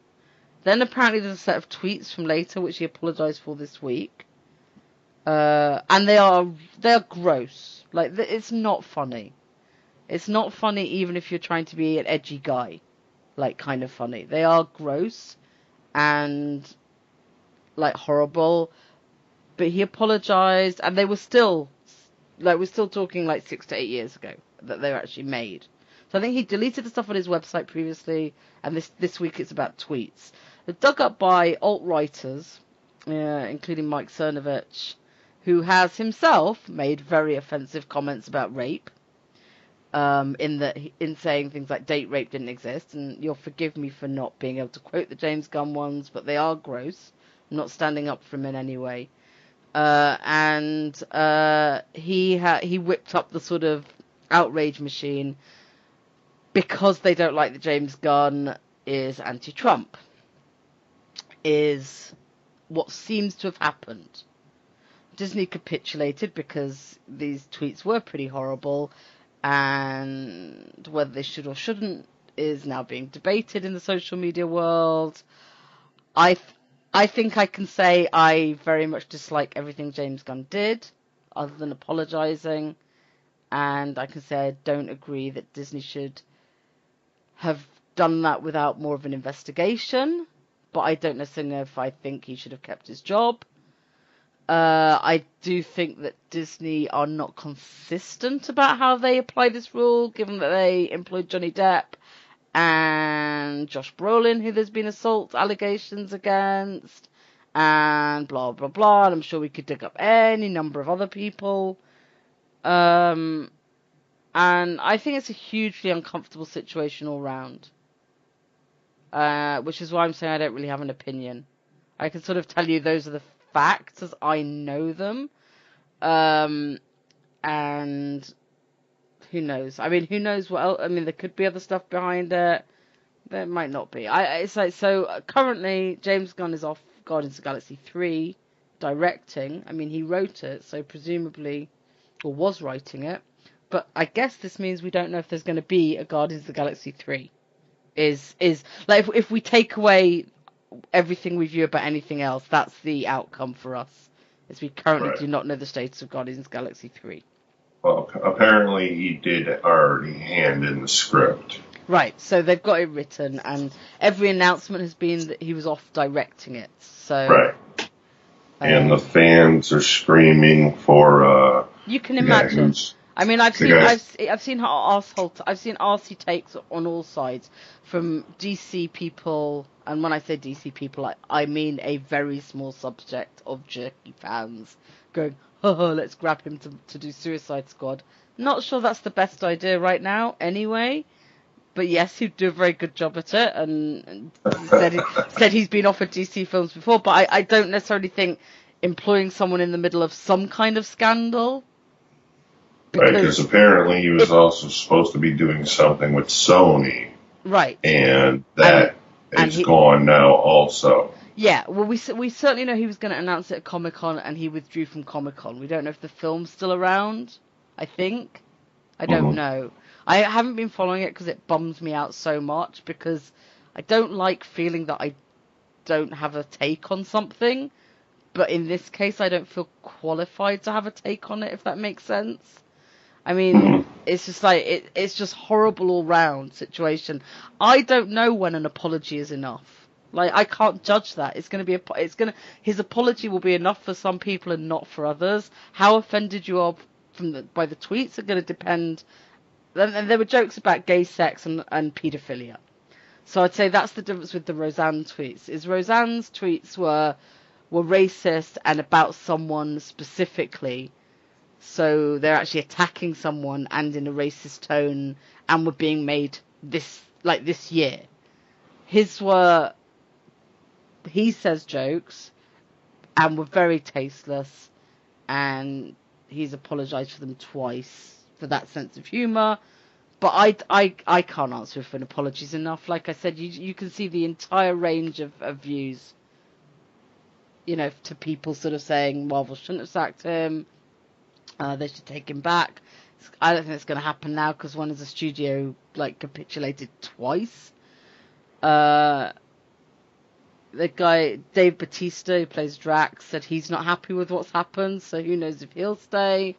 Then apparently there's a set of tweets from later which he apologized for this week, and they're gross. Like, it's not funny. It's not funny even if you're trying to be an edgy guy, like, kind of funny. They are gross and, like, horrible. But he apologized, and they were still, like, we're still talking like 6 to 8 years ago that they were actually made. So I think he deleted the stuff on his website previously, and this week it's about tweets. They're dug up by alt-writers, including Mike Cernovich, who has himself made very offensive comments about rape, in saying things like date rape didn't exist, and you'll forgive me for not being able to quote the James Gunn ones, but they are gross. I'm not standing up for him in any way. And he whipped up the sort of outrage machine because they don't like that James Gunn is anti-Trump, is what seems to have happened. Disney capitulated because these tweets were pretty horrible, and whether they should or shouldn't is now being debated in the social media world. I think I can say I very much dislike everything James Gunn did, other than apologising, and I can say I don't agree that Disney should have done that without more of an investigation, but I don't necessarily know if I think he should have kept his job. I do think that Disney are not consistent about how they apply this rule, given that they employed Johnny Depp and Josh Brolin, who there's been assault allegations against, and blah, blah, blah. And I'm sure we could dig up any number of other people. And I think it's a hugely uncomfortable situation all round. Which is why I'm saying I don't really have an opinion. I can sort of tell you those are the facts as I know them. And who knows? I mean, who knows what else? I mean, there could be other stuff behind it. There might not be. It's like, so currently James Gunn is off Guardians of the Galaxy 3 directing. I mean, he wrote it, so presumably, or was writing it. But I guess this means we don't know if there's going to be a Guardians of the Galaxy 3. Is like, if we take away everything we view about anything else, that's the outcome for us. Is we currently do not know the status of Guardians of the Galaxy 3. Well, apparently he did already hand in the script. Right, so they've got it written, and every announcement has been that he was off directing it. So right, and the fans are screaming for. You can imagine. I mean, I've seen RC takes on all sides from DC people, and when I say DC people, I mean a very small subset of jerky fans going, oh, let's grab him to do Suicide Squad. Not sure that's the best idea right now, anyway. But yes, he'd do a very good job at it, and said he's been offered DC films before. But I don't necessarily think employing someone in the middle of some kind of scandal. Because apparently he was also supposed to be doing something with Sony. Right. And that is gone now also. Yeah, well, we certainly know he was going to announce it at Comic-Con, and he withdrew from Comic-Con. We don't know if the film's still around, I think. I don't know. I haven't been following it because it bums me out so much, because I don't like feeling that I don't have a take on something. But in this case, I don't feel qualified to have a take on it, if that makes sense. I mean, it's just like, it's just horrible all round situation. I don't know when an apology is enough. Like, I can't judge that. His apology will be enough for some people and not for others. How offended you are by the tweets are going to depend And there were jokes about gay sex and paedophilia. So I'd say that's the difference with the Roseanne tweets. Is Roseanne's tweets were racist and about someone specifically. So they're actually attacking someone and in a racist tone, and were being made this year. His were, he says jokes and were very tasteless, and he's apologized for them twice for that sense of humor. But I can't answer for an apologies enough. Like I said, you can see the entire range of views. You know, to people sort of saying Marvel shouldn't have sacked him. They should take him back. I don't think it's going to happen now because one is a studio capitulated twice. The guy Dave Bautista, who plays Drax, said he's not happy with what's happened, so who knows if he'll stay.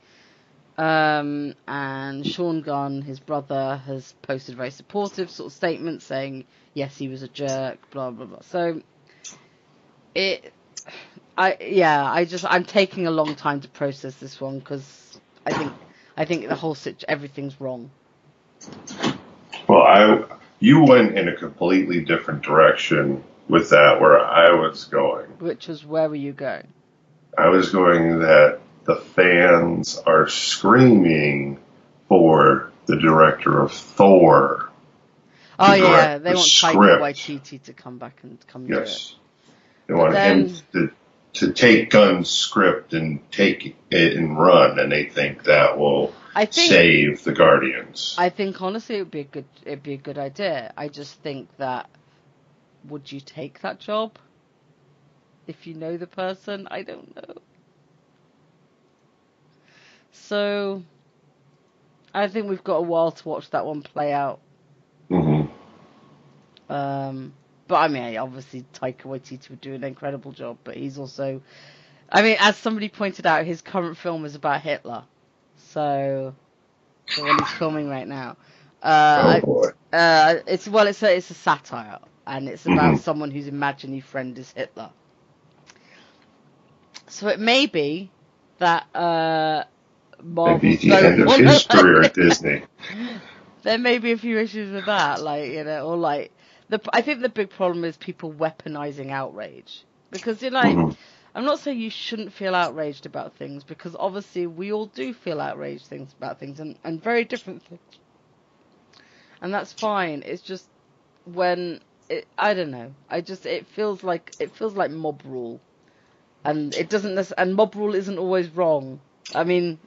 And Sean Gunn, his brother, has posted a very supportive sort of statement saying yes, he was a jerk, blah blah blah. So I'm taking a long time to process this one because I think the whole everything's wrong. Well, you went in a completely different direction with that where I was going. Which was, where were you going? I was going that the fans are screaming for the director of Thor. Oh yeah, they want Taika Waititi to come back and come do it. Yes, they want him to take Gunn's script and take it and run, and they think that will save the Guardians. I think honestly it'd be a good idea. I just think that, would you take that job if you know the person? I don't know. So I think we've got a while to watch that one play out. Mm-hmm. But I mean, obviously Taika Waititi would do an incredible job, but he's also, I mean, as somebody pointed out, his current film is about Hitler. So the one he's filming right now. Oh boy. It's a satire, and it's about someone whose imaginary friend is Hitler. So it may be that Marvel, maybe the end of his career at Disney. There may be a few issues with that, I think the big problem is people weaponizing outrage, because I'm not saying you shouldn't feel outraged about things, because obviously we all do feel outraged about things and very different things, and that's fine. It's just when I don't know. It feels like mob rule, and it doesn't. And mob rule isn't always wrong. I mean,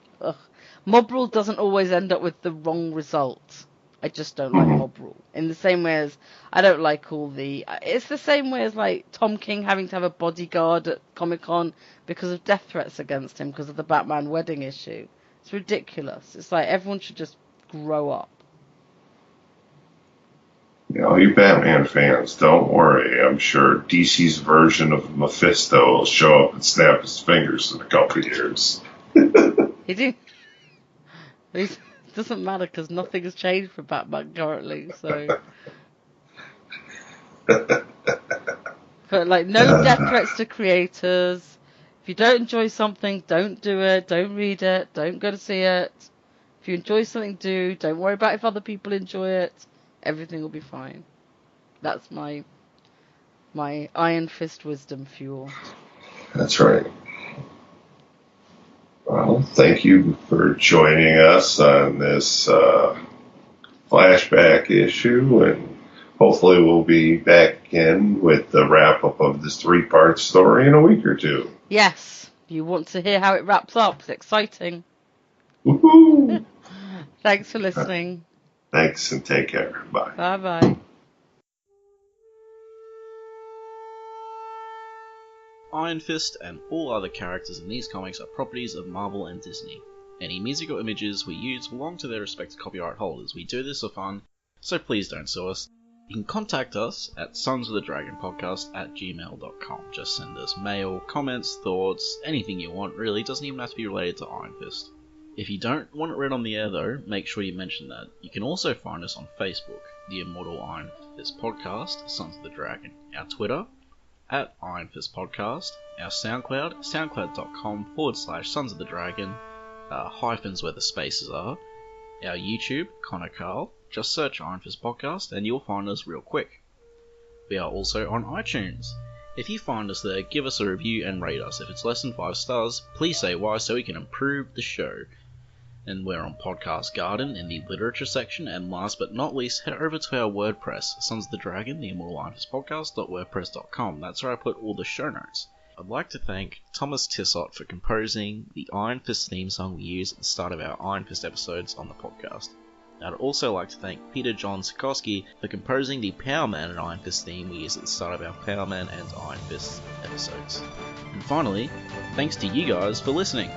mob rule doesn't always end up with the wrong result. I just don't like mob rule. In the same way as I don't like it's the same way as Tom King having to have a bodyguard at Comic-Con because of death threats against him because of the Batman wedding issue. It's ridiculous. It's like everyone should just grow up. You Batman fans, don't worry. I'm sure DC's version of Mephisto will show up and snap his fingers in a couple of years. He did. It doesn't matter because nothing has changed for Batman currently. So, but no death threats to creators. If you don't enjoy something, don't do it. Don't read it. Don't go to see it. If you enjoy something, do. Don't worry about if other people enjoy it. Everything will be fine. That's my Iron Fist wisdom fuel. That's right. Well, thank you for joining us on this flashback issue, and hopefully we'll be back in with the wrap-up of this 3-part story in a week or two. Yes, you want to hear how it wraps up. It's exciting. Woohoo! Thanks for listening. Thanks, and take care. Bye. Bye-bye. Iron Fist and all other characters in these comics are properties of Marvel and Disney. Any music or images we use belong to their respective copyright holders. We do this for fun, so please don't sue us. You can contact us at sonsofthedragonpodcast@gmail.com. Just send us mail, comments, thoughts, anything you want really. It doesn't even have to be related to Iron Fist. If you don't want it read on the air though, make sure you mention that. You can also find us on Facebook, the Immortal Iron Fist Podcast, Sons of the Dragon, our Twitter, at Iron Fist Podcast, our SoundCloud, soundcloud.com/Sons of the Dragon, hyphens where the spaces are, Our YouTube, Connor Karl, just search Iron Fist Podcast and you'll find us real quick. We are also on iTunes. If you find us there, give us a review and rate us. If it's less than 5 stars, please say why so we can improve the show. And we're on Podcast Garden in the literature section, and last but not least, head over to our WordPress, Sons of the Dragon, the Immortal Iron Fist Podcast.wordpress.com. That's where I put all the show notes. I'd like to thank Thomas Tissot for composing the Iron Fist theme song we use at the start of our Iron Fist episodes on the podcast. I'd also like to thank Peter John Sikorsky for composing the Power Man and Iron Fist theme we use at the start of our Power Man and Iron Fist episodes. And finally, thanks to you guys for listening.